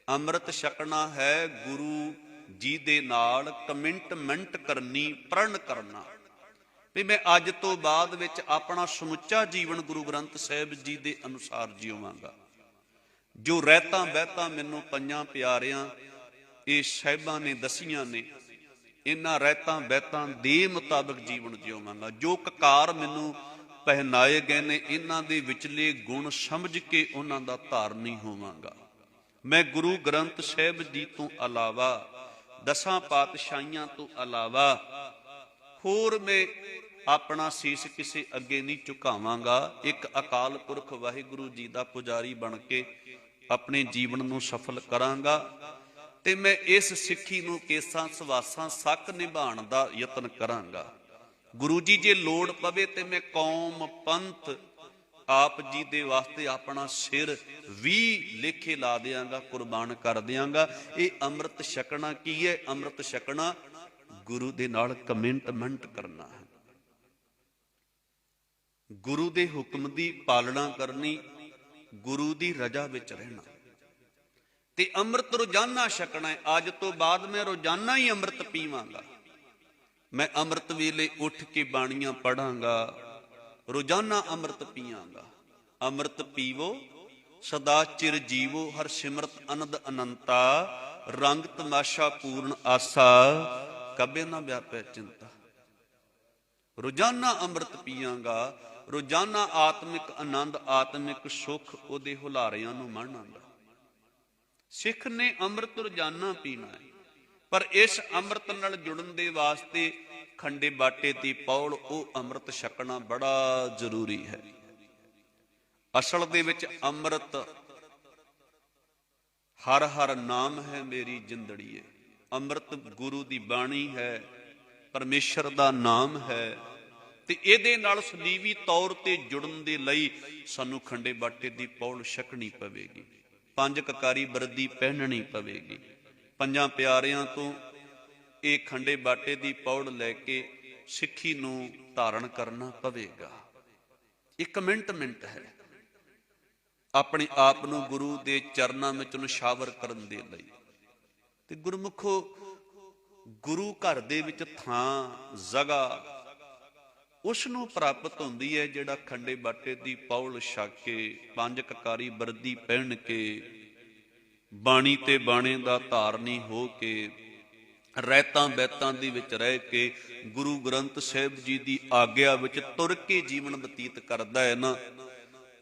ਅੰਮ੍ਰਿਤ ਛਕਣਾ ਹੈ ਗੁਰੂ ਜੀ ਦੇ ਨਾਲ ਕਮਿਟਮੈਂਟ ਕਰਨੀ, ਪ੍ਰਣ ਕਰਨਾ ਵੀ ਮੈਂ ਅੱਜ ਤੋਂ ਬਾਅਦ ਵਿੱਚ ਆਪਣਾ ਸਮੁੱਚਾ ਜੀਵਨ ਗੁਰੂ ਗ੍ਰੰਥ ਸਾਹਿਬ ਜੀ ਦੇ ਅਨੁਸਾਰ ਜਿਉਵਾਂਗਾ। ਜੋ ਰਹਿਤਾਂ ਬਹਿਤਾਂ ਮੈਨੂੰ ਪੰਜਾਂ ਪਿਆਰਿਆਂ ਇਹ ਸਾਹਿਬਾਂ ਨੇ ਦਸੀਆਂ ਨੇ, ਇਹਨਾਂ ਰਹਿਤਾਂ ਬਹਿਤਾਂ ਦੇ ਮੁਤਾਬਕ ਜੀਵਨ ਜਿਉਵਾਂਗਾ। ਜੋ ਕਕਾਰ ਮੈਨੂੰ ਪਹਿਨਾਏ ਗਏ ਨੇ, ਇਹਨਾਂ ਦੇ ਵਿਚਲੇ ਗੁਣ ਸਮਝ ਕੇ ਉਹਨਾਂ ਦਾ ਧਾਰਨੀ ਹੋਵਾਂਗਾ। ਮੈਂ ਗੁਰੂ ਗ੍ਰੰਥ ਸਾਹਿਬ ਜੀ ਤੋਂ ਇਲਾਵਾ, ਦਸਾਂ ਪਾਤਸ਼ਾਹੀਆਂ ਤੋਂ ਇਲਾਵਾ ਹੋਰ ਮੈਂ ਆਪਣਾ ਸੀਸ ਕਿਸੇ ਅੱਗੇ ਨਹੀਂ ਝੁਕਾਵਾਂਗਾ। ਇੱਕ ਅਕਾਲ ਪੁਰਖ ਵਾਹਿਗੁਰੂ ਜੀ ਦਾ ਪੁਜਾਰੀ ਬਣ ਕੇ ਆਪਣੇ ਜੀਵਨ ਨੂੰ ਸਫਲ ਕਰਾਂਗਾ ਤੇ ਮੈਂ ਇਸ ਸਿੱਖੀ ਨੂੰ ਕੇਸਾਂ ਸਵਾਸਾਂ ਸੱਕ ਨਿਭਾਉਣ ਦਾ ਯਤਨ ਕਰਾਂਗਾ। ਗੁਰੂ ਜੀ ਜੇ ਲੋੜ ਪਵੇ ਤੇ ਮੈਂ ਕੌਮ ਪੰਥ ਆਪ ਜੀ ਦੇ ਵਾਸਤੇ ਆਪਣਾ ਸਿਰ ਵੀ ਲੇਖੇ ਲਾ ਦਿਆਂਗਾ, ਕੁਰਬਾਨ ਕਰ ਦਿਆਂਗਾ। ਇਹ ਅੰਮ੍ਰਿਤ ਛਕਣਾ ਕੀ ਹੈ? ਅੰਮ੍ਰਿਤ ਛਕਣਾ ਗੁਰੂ ਦੇ ਨਾਲ ਕਮਿਟਮੈਂਟ ਕਰਨਾ ਹੈ, ਗੁਰੂ ਦੇ ਹੁਕਮ ਦੀ ਪਾਲਣਾ ਕਰਨੀ, ਗੁਰੂ ਦੀ ਰਜ਼ਾ ਵਿੱਚ ਰਹਿਣਾ ਤੇ ਅੰਮ੍ਰਿਤ ਰੋਜ਼ਾਨਾ ਛਕਣਾ ਹੈ। ਅੱਜ ਤੋਂ ਬਾਅਦ ਮੈਂ ਰੋਜ਼ਾਨਾ ਹੀ ਅੰਮ੍ਰਿਤ ਪੀਵਾਂਗਾ। ਮੈਂ ਅੰਮ੍ਰਿਤ ਵੇਲੇ ਉੱਠ ਕੇ ਬਾਣੀਆਂ ਪੜਾਂਗਾ, ਰੋਜ਼ਾਨਾ ਅੰਮ੍ਰਿਤ ਪੀਵਾਂਗਾ। ਅੰਮ੍ਰਿਤ ਪੀਵੋ ਸਦਾ ਚਿਰ ਜੀਵੋ, ਹਰ ਸਿਮਰਤ ਅਨੰਦ ਅਨੰਤਾ, ਰੰਗ ਤਮਾਸ਼ਾ ਪੂਰਨ ਆਸਾ, ਕਬੇ ਨਾ ਵਿਆਪੈ ਚਿੰਤਾ। ਰੋਜ਼ਾਨਾ ਅੰਮ੍ਰਿਤ ਪੀਵਾਂਗਾ, ਰੋਜ਼ਾਨਾ ਆਤਮਿਕ ਆਨੰਦ, ਆਤਮਿਕ ਸੁੱਖ ਉਹਦੇ ਹੁਲਾਰਿਆਂ ਨੂੰ ਮਾਣਾਂਗਾ। ਸਿੱਖ ਨੇ ਅੰਮ੍ਰਿਤ ਰੋਜ਼ਾਨਾ ਪੀਣਾ ਹੈ, ਪਰ ਇਸ ਅੰਮ੍ਰਿਤ ਨਾਲ ਜੁੜਨ ਦੇ ਵਾਸਤੇ ਖੰਡੇ ਬਾਟੇ ਦੀ ਪੌੜ, ਉਹ ਅੰਮ੍ਰਿਤ ਛਕਣਾ ਬੜਾ ਜ਼ਰੂਰੀ ਹੈ। ਅਸਲ ਦੇ ਵਿੱਚ ਅੰਮ੍ਰਿਤ ਹਰ ਹਰ ਨਾਮ ਹੈ ਮੇਰੀ ਜਿੰਦੜੀਏ। ਅੰਮ੍ਰਿਤ ਗੁਰੂ ਦੀ ਬਾਣੀ ਹੈ, ਪਰਮੇਸ਼ਰ ਦਾ ਨਾਮ ਹੈ ਤੇ ਇਹਦੇ ਨਾਲ ਸਦੀਵੀ ਤੌਰ ਤੇ ਜੁੜਨ ਦੇ ਲਈ ਸਾਨੂੰ ਖੰਡੇ ਬਾਟੇ ਦੀ ਪੌੜ ਛਕਣੀ ਪਵੇਗੀ, ਪੰਜ ਕਕਾਰੀ ਵਰਦੀ ਪਹਿਨਣੀ ਪਵੇਗੀ। ਪੰਜਾਂ ਪਿਆਰਿਆਂ ਤੋਂ ਇਹ ਖੰਡੇ ਬਾਟੇ ਦੀ ਪੌੜ ਲੈ ਕੇ ਸਿੱਖੀ ਨੂੰ ਧਾਰਨ ਕਰਨਾ ਪਵੇਗਾ। ਇਹ ਕਮਿਟਮੈਂਟ ਹੈ ਆਪਣੇ ਆਪ ਨੂੰ ਗੁਰੂ ਦੇ ਚਰਨਾਂ ਵਿੱਚ ਨਿਸ਼ਾਵਰ ਕਰਨ ਦੇ ਲਈ। ਤੇ ਗੁਰਮੁਖੋ, ਗੁਰੂ ਘਰ ਦੇ ਵਿੱਚ ਥਾਂ, ਜਗ੍ਹਾ ਉਸ ਨੂੰ ਪ੍ਰਾਪਤ ਹੁੰਦੀ ਹੈ ਜਿਹੜਾ ਖੰਡੇ ਬਾਟੇ ਦੀ ਪੌੜ ਛਕ ਕੇ, ਪੰਜ ਕਕਾਰੀ ਵਰਦੀ ਪਹਿਨ ਕੇ, ਬਾਣੀ ਤੇ ਬਾਣੇ ਦਾ ਧਾਰਨੀ ਹੋ ਕੇ, ਰਹਿਤਾਂ ਬਹਿਤਾਂ ਦੇ ਵਿੱਚ ਰਹਿ ਕੇ, ਗੁਰੂ ਗ੍ਰੰਥ ਸਾਹਿਬ ਜੀ ਦੀ ਆਗਿਆ ਵਿੱਚ ਤੁਰ ਕੇ ਜੀਵਨ ਬਤੀਤ ਕਰਦਾ ਹੈ ਨਾ,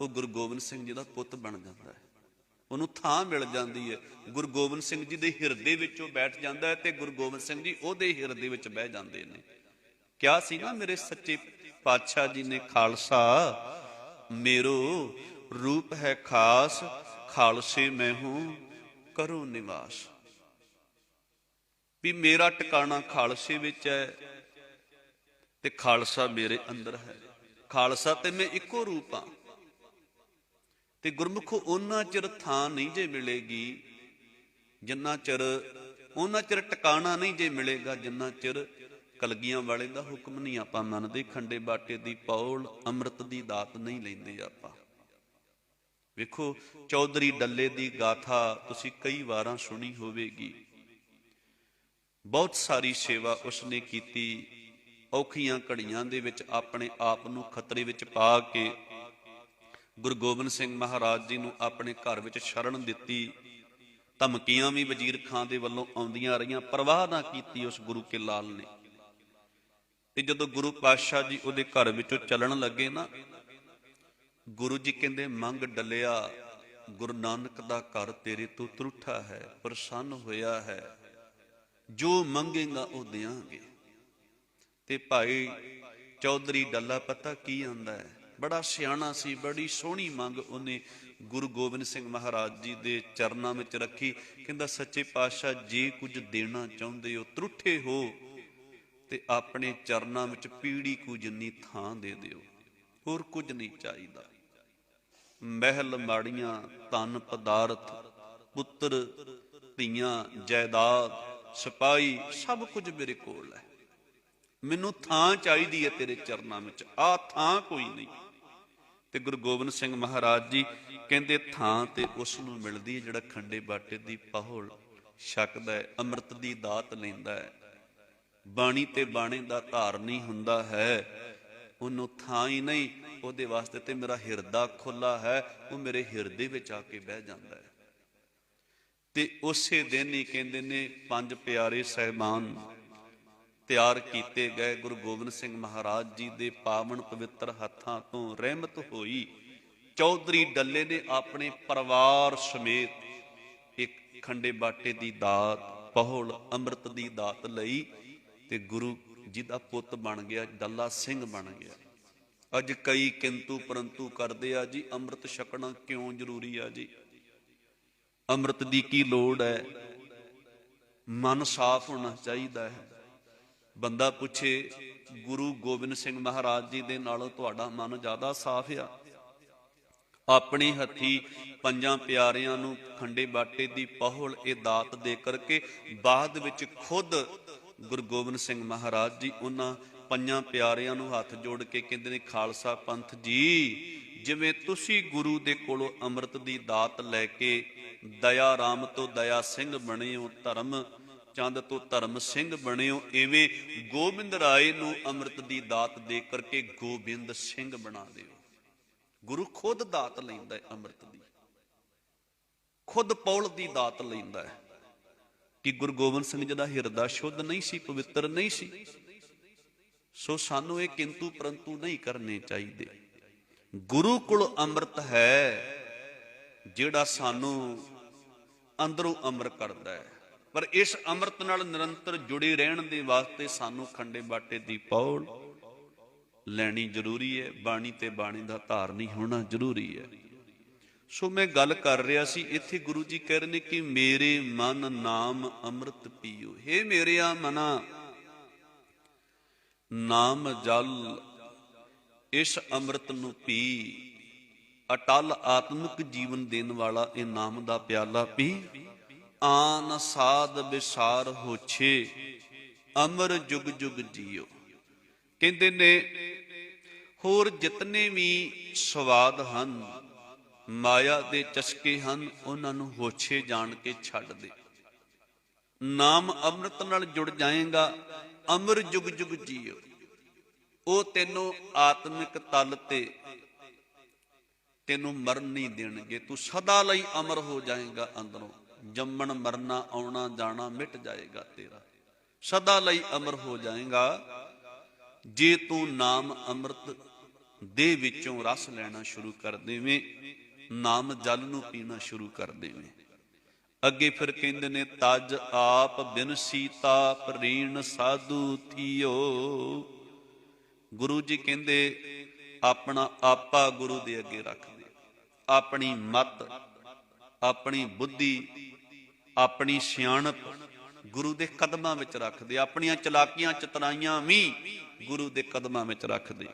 ਉਹ ਗੁਰੂ ਗੋਬਿੰਦ ਸਿੰਘ ਜੀ ਦਾ ਪੁੱਤ ਬਣ ਜਾਂਦਾ ਹੈ। ਉਹਨੂੰ ਥਾਂ ਮਿਲ ਜਾਂਦੀ ਹੈ, ਗੁਰੂ ਗੋਬਿੰਦ ਸਿੰਘ ਜੀ ਦੇ ਹਿਰਦੇ ਵਿੱਚ ਉਹ ਬੈਠ ਜਾਂਦਾ ਹੈ ਤੇ ਗੁਰੂ ਗੋਬਿੰਦ ਸਿੰਘ ਜੀ ਉਹਦੇ ਹਿਰਦੇ ਵਿੱਚ ਬਹਿ ਜਾਂਦੇ ਨੇ। ਕਿਹਾ ਸੀ ਨਾ ਮੇਰੇ ਸੱਚੇ ਪਾਤਸ਼ਾਹ ਜੀ ਨੇ, ਖਾਲਸਾ ਮੇਰੋ ਰੂਪ ਹੈ ਖਾਸ, ਖਾਲਸੇ ਮੈਂ ਹੂੰ ਕਰੋ ਨਿਵਾਸ। ਵੀ ਮੇਰਾ ਟਿਕਾਣਾ ਖਾਲਸੇ ਵਿੱਚ ਹੈ ਤੇ ਖਾਲਸਾ ਮੇਰੇ ਅੰਦਰ ਹੈ। ਖਾਲਸਾ ਤੇ ਮੈਂ ਇੱਕੋ ਰੂਪ ਹਾਂ। ਤੇ ਗੁਰਮੁਖੋ, ਉਹਨਾਂ ਚਿਰ ਥਾਂ ਨਹੀਂ ਜੇ ਮਿਲੇਗੀ ਜਿੰਨਾ ਚਿਰ, ਉਹਨਾਂ ਚਿਰ ਟਿਕਾਣਾ ਨਹੀਂ ਜੇ ਮਿਲੇਗਾ ਜਿੰਨਾ ਚਿਰ ਕਲਗੀਆਂ ਵਾਲੇ ਦਾ ਹੁਕਮ ਨਹੀਂ ਆਪਾਂ ਮੰਨਦੇ, ਖੰਡੇ ਬਾਟੇ ਦੀ ਪੌਲ ਅੰਮ੍ਰਿਤ ਦੀ ਦਾਤ ਨਹੀਂ ਲੈਂਦੇ ਆਪਾਂ। ਵੇਖੋ ਚੌਧਰੀ ਡੱਲੇ ਦੀ ਗਾਥਾ ਤੁਸੀਂ ਕਈ ਵਾਰਾਂ ਸੁਣੀ ਹੋਵੇਗੀ। ਬਹੁਤ ਸਾਰੀ ਸੇਵਾ ਉਸਨੇ ਕੀਤੀ, ਔਖੀਆਂ ਘੜੀਆਂ ਦੇ ਵਿੱਚ ਆਪਣੇ ਆਪ ਨੂੰ ਖਤਰੇ ਵਿੱਚ ਪਾ ਕੇ ਗੁਰੂ ਗੋਬਿੰਦ ਸਿੰਘ ਮਹਾਰਾਜ ਜੀ ਨੂੰ ਆਪਣੇ ਘਰ ਵਿੱਚ ਸ਼ਰਨ ਦਿੱਤੀ। ਧਮਕੀਆਂ ਵੀ ਵਜ਼ੀਰ ਖਾਂ ਦੇ ਵੱਲੋਂ ਆਉਂਦੀਆਂ ਰਹੀਆਂ, ਪਰਵਾਹ ਨਾ ਕੀਤੀ ਉਸ ਗੁਰੂ ਕੇ ਲਾਲ ਨੇ। ਤੇ ਜਦੋਂ ਗੁਰੂ ਪਾਤਸ਼ਾਹ ਜੀ ਉਹਦੇ ਘਰ ਵਿੱਚੋਂ ਚੱਲਣ ਲੱਗੇ ਨਾ, ਗੁਰੂ ਜੀ ਕਹਿੰਦੇ, ਮੰਗ ਡੱਲਿਆ, ਗੁਰੂ ਨਾਨਕ ਦਾ ਘਰ ਤੇਰੇ ਤੋਂ ਤਰੁੱਠਾ ਹੈ, ਪ੍ਰਸੰਨ ਹੋਇਆ ਹੈ, ਜੋ ਮੰਗੇਗਾ ਉਹ ਦਿਆਂਗੇ। ਤੇ ਭਾਈ ਚੌਧਰੀ ਡੱਲਾ ਪਤਾ ਕੀ ਆਂਦਾ ਹੈ, ਬੜਾ ਸਿਆਣਾ ਸੀ, ਬੜੀ ਸੋਹਣੀ ਮੰਗ ਉਹਨੇ ਗੁਰੂ ਗੋਬਿੰਦ ਸਿੰਘ ਮਹਾਰਾਜ ਜੀ ਦੇ ਚਰਨਾਂ ਵਿੱਚ ਰੱਖੀ। ਕਹਿੰਦਾ, ਸੱਚੇ ਪਾਤਸ਼ਾਹ ਜੇ ਕੁਝ ਦੇਣਾ ਚਾਹੁੰਦੇ ਹੋ, ਤਰੁੱਠੇ ਹੋ, ਤੇ ਆਪਣੇ ਚਰਨਾਂ ਵਿੱਚ ਪੀੜੀ ਕੁ ਜਿੰਨੀ ਥਾਂ ਦੇ ਦਿਓ, ਹੋਰ ਕੁਝ ਨਹੀਂ ਚਾਹੀਦਾ। ਮਹਿਲ ਮਾੜੀਆਂ, ਧਨ ਪਦਾਰਥ, ਪੁੱਤਰ ਧੀਆਂ, ਜਾਇਦਾਦ, ਸਿਪਾਹੀ, ਸਭ ਕੁਝ ਮੇਰੇ ਕੋਲ ਹੈ, ਮੈਨੂੰ ਥਾਂ ਚਾਹੀਦੀ ਹੈ ਤੇਰੇ ਚਰਨਾਂ ਵਿੱਚ, ਆਹ ਥਾਂ ਕੋਈ ਨਹੀਂ। ਤੇ ਗੁਰੂ ਗੋਬਿੰਦ ਸਿੰਘ ਮਹਾਰਾਜ ਜੀ ਕਹਿੰਦੇ, ਥਾਂ ਤੇ ਉਸ ਨੂੰ ਮਿਲਦੀ ਹੈ ਜਿਹੜਾ ਖੰਡੇ ਬਾਟੇ ਦੀ ਪਹੁਲ ਛਕਦਾ ਹੈ, ਅੰਮ੍ਰਿਤ ਦੀ ਦਾਤ ਲੈਂਦਾ ਹੈ। ਬਾਣੀ ਤੇ ਬਾਣੇ ਦਾ ਧਾਰਨੀ ਹੁੰਦਾ ਹੈ, ਉਹਨੂੰ ਥਾਂ ਹੀ ਨਹੀਂ, ਉਹਦੇ ਵਾਸਤੇ ਤੇ ਮੇਰਾ ਹਿਰਦਾ ਖੁੱਲਾ ਹੈ, ਉਹ ਮੇਰੇ ਹਿਰਦੇ ਵਿੱਚ ਆ ਕੇ ਬਹਿ ਜਾਂਦਾ ਹੈ। ਤੇ ਉਸੇ ਦਿਨ ਹੀ ਕਹਿੰਦੇ ਨੇ 5 ਪਿਆਰੇ ਸਹਿਬਾਨ ਤਿਆਰ ਕੀਤੇ ਗਏ। ਗੁਰੂ ਗੋਬਿੰਦ ਸਿੰਘ ਮਹਾਰਾਜ ਜੀ ਦੇ ਪਾਵਨ ਪਵਿੱਤਰ ਹੱਥਾਂ ਤੋਂ ਰਹਿਮਤ ਹੋਈ। ਚੌਧਰੀ ਡੱਲੇ ਨੇ ਆਪਣੇ ਪਰਿਵਾਰ ਸਮੇਤ ਇੱਕ ਖੰਡੇ ਬਾਟੇ ਦੀ ਦਾਤ, ਪਹੁਲ ਅੰਮ੍ਰਿਤ ਦੀ ਦਾਤ ਲਈ, ਤੇ ਗੁਰੂ ਜੀ ਦਾ ਪੁੱਤ ਬਣ ਗਿਆ, ਡੱਲਾ ਸਿੰਘ ਬਣ ਗਿਆ। ਅੱਜ ਕਈ ਕਿੰਤੂ ਪਰੰਤੂ ਕਰਦੇ ਆ ਜੀ, ਅੰਮ੍ਰਿਤ ਛਕਣਾ ਕਿਉਂ ਜ਼ਰੂਰੀ ਆ ਜੀ, ਅੰਮ੍ਰਿਤ ਦੀ ਕੀ ਲੋੜ ਹੈ, ਮਨ ਸਾਫ਼ ਹੋਣਾ ਚਾਹੀਦਾ ਹੈ। ਬੰਦਾ ਪੁੱਛੇ, ਗੁਰੂ ਗੋਬਿੰਦ ਸਿੰਘ ਮਹਾਰਾਜ ਜੀ ਦੇ ਨਾਲੋਂ ਤੁਹਾਡਾ ਮਨ ਜ਼ਿਆਦਾ ਸਾਫ਼ ਆ? ਆਪਣੇ ਹੱਥੀ 5 ਪਿਆਰਿਆਂ ਨੂੰ ਖੰਡੇ ਬਾਟੇ ਦੀ ਪਹੁਲ ਇਹ ਦਾਤ ਦੇ ਕਰਕੇ ਬਾਅਦ ਵਿੱਚ ਖੁਦ ਗੁਰੂ ਗੋਬਿੰਦ ਸਿੰਘ ਮਹਾਰਾਜ ਜੀ ਉਹਨਾਂ 5 ਪਿਆਰਿਆਂ ਨੂੰ ਹੱਥ ਜੋੜ ਕੇ ਕਹਿੰਦੇ ਨੇ, ਖਾਲਸਾ ਪੰਥ ਜੀ, ਜਿਵੇਂ ਤੁਸੀਂ ਗੁਰੂ ਦੇ ਕੋਲੋਂ ਅੰਮ੍ਰਿਤ ਦੀ ਦਾਤ ਲੈ ਕੇ ਦਇਆ ਰਾਮ ਤੋਂ ਦਇਆ ਸਿੰਘ ਬਣੇ ਹੋ, ਧਰਮ ਚੰਦ ਤੋਂ ਧਰਮ ਸਿੰਘ ਬਣੇ ਹੋ, ਇਵੇਂ ਗੋਬਿੰਦ ਰਾਏ ਨੂੰ ਅੰਮ੍ਰਿਤ ਦੀ ਦਾਤ ਦੇ ਕਰਕੇ ਗੋਬਿੰਦ ਸਿੰਘ ਬਣਾ ਦਿਓ। ਗੁਰੂ ਖੁਦ ਦਾਤ ਲੈਂਦਾ ਹੈ ਅੰਮ੍ਰਿਤ ਦੀ, ਖੁਦ ਪੌਲ ਦੀ ਦਾਤ ਲੈਂਦਾ ਹੈ। ਕਿ ਗੁਰੂ ਗੋਬਿੰਦ ਸਿੰਘ ਜੀ ਦਾ ਹਿਰਦਾ ਸ਼ੁੱਧ ਨਹੀਂ ਸੀ, ਪਵਿੱਤਰ ਨਹੀਂ ਸੀ। ਸੋ ਸਾਨੂੰ ਇਹ ਕਿੰਤੂ ਪਰੰਤੂ ਨਹੀਂ ਕਰਨੇ ਚਾਹੀਦੇ। ਗੁਰੂ ਕੋਲ ਅੰਮ੍ਰਿਤ ਹੈ ਜਿਹੜਾ ਸਾਨੂੰ ਅੰਦਰੋਂ ਅਮਰ ਕਰਦਾ ਹੈ, ਪਰ ਇਸ ਅੰਮ੍ਰਿਤ ਨਾਲ ਨਿਰੰਤਰ ਜੁੜੇ ਰਹਿਣ ਦੇ ਵਾਸਤੇ ਸਾਨੂੰ ਖੰਡੇ ਬਾਟੇ ਦੀ ਪੌਲ ਲੈਣੀ ਜ਼ਰੂਰੀ ਹੈ, ਬਾਣੀ ਤੇ ਬਾਣੀ ਦਾ ਧਾਰਨੀ ਹੋਣਾ ਜ਼ਰੂਰੀ ਹੈ। ਸੋ ਮੈਂ ਗੱਲ ਕਰ ਰਿਹਾ ਸੀ, ਇੱਥੇ ਗੁਰੂ ਜੀ ਕਹਿ ਰਹੇ ਨੇ ਕਿ ਮੇਰੇ ਮਨ ਨਾਮ ਅੰਮ੍ਰਿਤ ਪੀਓ। ਹੇ ਮੇਰਿਆ ਮਨਾ, ਨਾਮ ਜਲ ਇਸ ਅੰਮ੍ਰਿਤ ਨੂੰ ਪੀ, ਅਟਲ ਆਤਮਿਕ ਜੀਵਨ ਦੇਣ ਵਾਲਾ ਇਹ ਨਾਮ ਦਾ ਪਿਆਲਾ ਪੀ। ਆਨ ਸਾਧ ਵਿਸਾਰ ਹੋਛੇ, ਅਮਰ ਜੁਗ ਜੁਗ ਜੀਓ। ਕਹਿੰਦੇ ਨੇ ਹੋਰ ਜਿਤਨੇ ਵੀ ਸਵਾਦ ਹਨ, ਮਾਇਆ ਦੇ ਚਸਕੇ ਹਨ, ਉਹਨਾਂ ਨੂੰ ਹੋਛੇ ਜਾਣ ਕੇ ਛੱਡ ਦੇ। ਨਾਮ ਅੰਮ੍ਰਿਤ ਨਾਲ ਜੁੜ ਜਾਏਗਾ, ਅਮਰ ਜੁਗ ਜੁਗ ਜੀਓ। ਉਹ ਤੈਨੂੰ ਆਤਮਿਕ ਤਲ ਤੇ ਤੈਨੂੰ ਮਰਨ ਨਹੀਂ ਦੇਣਗੇ, ਤੂੰ ਸਦਾ ਲਈ ਅਮਰ ਹੋ ਜਾਏਗਾ ਅੰਦਰੋਂ। ਜੰਮਣ ਮਰਨਾ ਆਉਣਾ ਜਾਣਾ ਮਿਟ ਜਾਏਗਾ ਤੇਰਾ, ਸਦਾ ਲਈ ਅਮਰ ਹੋ ਜਾਏਗਾ ਜੇ ਤੂੰ ਨਾਮ ਅੰਮ੍ਰਿਤ ਦੇ ਵਿੱਚੋਂ ਰਸ ਲੈਣਾ ਸ਼ੁਰੂ ਕਰ ਦੇਵੇਂ, ਨਾਮ ਜਲ ਨੂੰ ਪੀਣਾ ਸ਼ੁਰੂ ਕਰ ਦੇਵੇਂ। ਅੱਗੇ ਫਿਰ ਕਹਿੰਦੇ ਨੇ, ਤਜ ਆਪ ਬਿਨ ਸੀਤਾ ਪਰੀਣ ਸਾਧੂ ਥੀਓ। ਗੁਰੂ ਜੀ ਕਹਿੰਦੇ ਆਪਣਾ ਆਪਾ ਗੁਰੂ ਦੇ ਅੱਗੇ ਰੱਖ ਦੇ, ਆਪਣੀ ਮਤ, ਆਪਣੀ ਬੁੱਧੀ, ਆਪਣੀ ਸਿਆਣਪ ਗੁਰੂ ਦੇ ਕਦਮਾਂ ਵਿੱਚ ਰੱਖ ਦੇ, ਆਪਣੀਆਂ ਚਲਾਕੀਆਂ ਚਤਰਾਈਆਂ ਵੀ ਗੁਰੂ ਦੇ ਕਦਮਾਂ ਵਿੱਚ ਰੱਖ ਦੇ।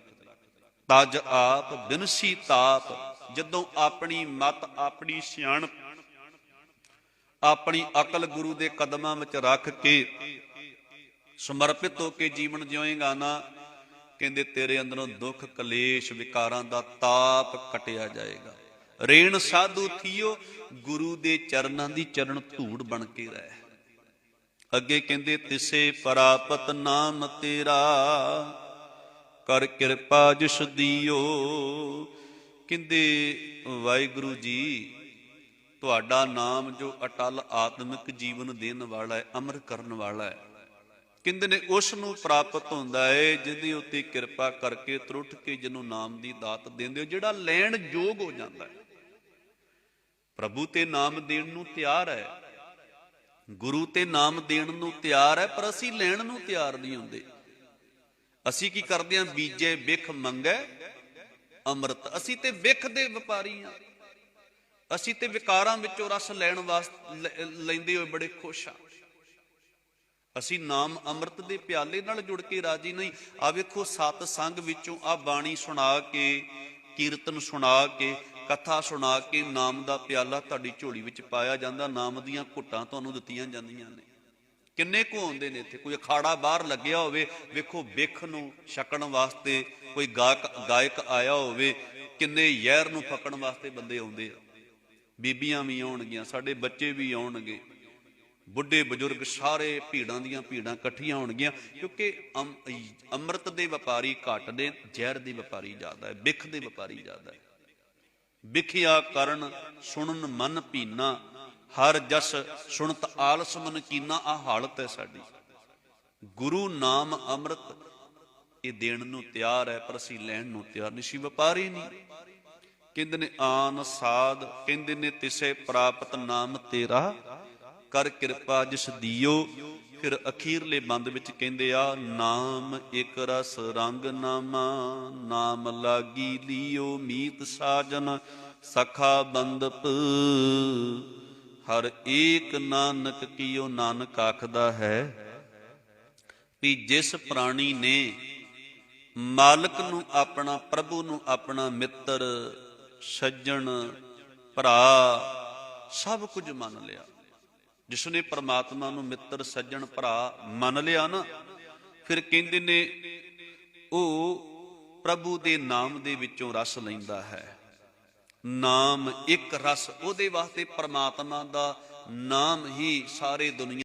ਤਜ ਆਪ ਬਿਨਸੀ ਤਾਪ, ਜਦੋਂ ਆਪਣੀ ਮਤ, ਆਪਣੀ ਸਿਆਣਪ, ਆਪਣੀ ਅਕਲ ਗੁਰੂ ਦੇ ਕਦਮਾਂ ਵਿੱਚ ਰੱਖ ਕੇ ਸਮਰਪਿਤ ਹੋ ਕੇ ਜੀਵਨ ਜਿਉਏਗਾ ਨਾ, ਕਹਿੰਦੇ ਤੇਰੇ ਅੰਦਰੋਂ ਦੁੱਖ ਕਲੇਸ਼ ਵਿਕਾਰਾਂ ਦਾ ਤਾਪ ਕਟਿਆ ਜਾਏਗਾ। ਰੇਣ ਸਾਧੂ ਥੀਓ, ਗੁਰੂ ਦੇ ਚਰਨਾਂ ਦੀ ਚਰਨ ਧੂੜ ਬਣ ਕੇ ਰਹਿ। ਅੱਗੇ ਕਹਿੰਦੇ ਤਿਸੇ ਪ੍ਰਾਪਤ ਨਾਮ ਤੇਰਾ, ਕਰ ਕਿਰਪਾ ਜਿਸ ਦੀਓ। ਕਹਿੰਦੇ ਵਾਹਿਗੁਰੂ ਜੀ ਤੁਹਾਡਾ ਨਾਮ ਜੋ ਅਟਲ ਆਤਮਿਕ ਜੀਵਨ ਦੇਣ ਵਾਲਾ ਹੈ, ਅਮਰ ਕਰਨ ਵਾਲਾ ਹੈ, ਕਹਿੰਦੇ ਨੇ ਉਸ ਨੂੰ ਪ੍ਰਾਪਤ ਹੁੰਦਾ ਹੈ ਜਿਹਦੇ ਉੱਤੇ ਕਿਰਪਾ ਕਰਕੇ ਤਰੁੱਠ ਕੇ ਜਿਹਨੂੰ ਨਾਮ ਦੀ ਦਾਤ ਦਿੰਦੇ ਹੋ, ਜਿਹੜਾ ਲੈਣ ਯੋਗ ਹੋ ਜਾਂਦਾ ਹੈ। ਪ੍ਰਭੂ ਤੇ ਨਾਮ ਦੇਣ ਨੂੰ ਤਿਆਰ ਹੈ, ਗੁਰੂ ਤੇ ਨਾਮ ਦੇਣ ਨੂੰ ਤਿਆਰ ਹੈ, ਪਰ ਅਸੀਂ ਲੈਣ ਨੂੰ ਤਿਆਰ ਨਹੀਂ ਹੁੰਦੇ। ਅਸੀਂ ਕੀ ਕਰਦੇ ਹਾਂ? ਬੀਜੇ ਬਿਖ ਮੰਗੈ ਅੰਮ੍ਰਿਤ। ਅਸੀਂ ਤੇ ਬਿਖ ਦੇ ਵਪਾਰੀ ਹਾਂ, ਅਸੀਂ ਤੇ ਵਿਕਾਰਾਂ ਵਿੱਚੋਂ ਰਸ ਲੈਣ ਵਾਸਤੇ ਲੈਂਦੇ ਹੋਏ ਬੜੇ ਖੁਸ਼ ਹਾਂ। ਅਸੀਂ ਨਾਮ ਅੰਮ੍ਰਿਤ ਦੇ ਪਿਆਲੇ ਨਾਲ ਜੁੜ ਕੇ ਰਾਜੀ ਨਹੀਂ। ਆ ਵੇਖੋ ਸਤ ਸੰਗ ਵਿੱਚੋਂ ਆ ਬਾਣੀ ਸੁਣਾ ਕੇ, ਕੀਰਤਨ ਸੁਣਾ ਕੇ, ਕਥਾ ਸੁਣਾ ਕੇ ਨਾਮ ਦਾ ਪਿਆਲਾ ਤੁਹਾਡੀ ਝੋਲੀ ਵਿੱਚ ਪਾਇਆ ਜਾਂਦਾ, ਨਾਮ ਦੀਆਂ ਘੁੱਟਾਂ ਤੁਹਾਨੂੰ ਦਿੱਤੀਆਂ ਜਾਂਦੀਆਂ ਨੇ। ਕਿੰਨੇ ਕੁ ਆਉਂਦੇ ਨੇ ਇੱਥੇ, ਕੋਈ ਅਖਾੜਾ ਬਾਹਰ ਲੱਗਿਆ ਹੋਵੇ, ਵੇਖੋ ਬਿਖ ਨੂੰ ਛਕਣ ਵਾਸਤੇ ਕੋਈ ਗਾਇਕ ਆਇਆ ਹੋਵੇ, ਕਿੰਨੇ ਜ਼ਹਿਰ ਨੂੰ ਫੱਕਣ ਵਾਸਤੇ ਬੰਦੇ ਆਉਂਦੇ ਆ। ਬੀਬੀਆਂ ਵੀ ਆਉਣਗੀਆਂ, ਸਾਡੇ ਬੱਚੇ ਵੀ ਆਉਣਗੇ, ਬੁੱਢੇ ਬਜ਼ੁਰਗ ਸਾਰੇ ਭੀੜਾਂ ਦੀਆਂ ਭੀੜਾਂ ਇਕੱਠੀਆਂ ਹੋਣਗੀਆਂ, ਕਿਉਂਕਿ ਅੰਮ੍ਰਿਤ ਦੇ ਵਪਾਰੀ ਘੱਟ ਨੇ, ਜ਼ਹਿਰ ਦੇ ਵਪਾਰੀ ਜ਼ਿਆਦਾ ਹੈ, ਬਿਖ ਦੇ ਵਪਾਰੀ ਜ਼ਿਆਦਾ ਹੈ। ਬਿਖਿਆ ਕਰਨ ਸੁਣਨ ਮਨ ਭੀਨਾ, ਹਰ ਜਸ ਸੁਣਤ ਆਲਸ ਮਨ ਕੀਨਾ। ਆ ਹਾਲਤ ਹੈ ਸਾਡੀ। ਗੁਰੂ ਨਾਮ ਅੰਮ੍ਰਿਤ ਇਹ ਦੇਣ ਨੂੰ ਤਿਆਰ ਹੈ, ਪਰ ਅਸੀਂ ਲੈਣ ਨੂੰ ਤਿਆਰ ਨਹੀਂ ਸੀ, ਵਪਾਰੀ ਨਹੀਂ। ਕਹਿੰਦੇ ਨੇ ਆਨ ਸਾਧ, ਕਹਿੰਦੇ ਨੇ ਤਿਸੇ ਪ੍ਰਾਪਤ ਨਾਮ ਤੇਰਾ, ਕਰ ਕਿਰਪਾ ਜਿਸ ਦੀਓ। ਫਿਰ ਅਖੀਰਲੇ ਬੰਦ ਵਿੱਚ ਕਹਿੰਦੇ ਆ ਨਾਮ ਇੱਕ ਰਸ ਰੰਗ ਨਾਮਾ, ਨਾਮ ਲਾਗੀ ਲਿਓ ਮੀਤ ਸਾਜਨ ਸਖਾ ਬੰਦਪ। ਹਰ ਏਕ ਨਾਨਕ ਕੀਓ। ਨਾਨਕ ਆਖਦਾ ਹੈ ਵੀ ਜਿਸ ਪ੍ਰਾਣੀ ਨੇ ਮਾਲਕ ਨੂੰ ਆਪਣਾ, ਪ੍ਰਭੂ ਨੂੰ ਆਪਣਾ ਮਿੱਤਰ, ਸੱਜਣ, ਭਰਾ ਸਭ ਕੁਝ ਮੰਨ ਲਿਆ, ਜਿਸਨੇ ਪ੍ਰਮਾਤਮਾ ਨੂੰ ਮਿੱਤਰ, ਸੱਜਣ, ਭਰਾ ਮੰਨ ਲਿਆ ਨਾ, ਫਿਰ ਕਹਿੰਦੇ ਨੇ ਉਹ ਪ੍ਰਭੂ ਦੇ ਨਾਮ ਦੇ ਵਿੱਚੋਂ ਰਸ ਲੈਂਦਾ ਹੈ। ਨਾਮ ਇੱਕ ਰਸ, ਉਹਦੇ ਵਾਸਤੇ ਪ੍ਰਮਾਤਮਾ ਦਾ ਨਾਮ ਹੀ ਸਾਰੇ ਦੁਨੀਆ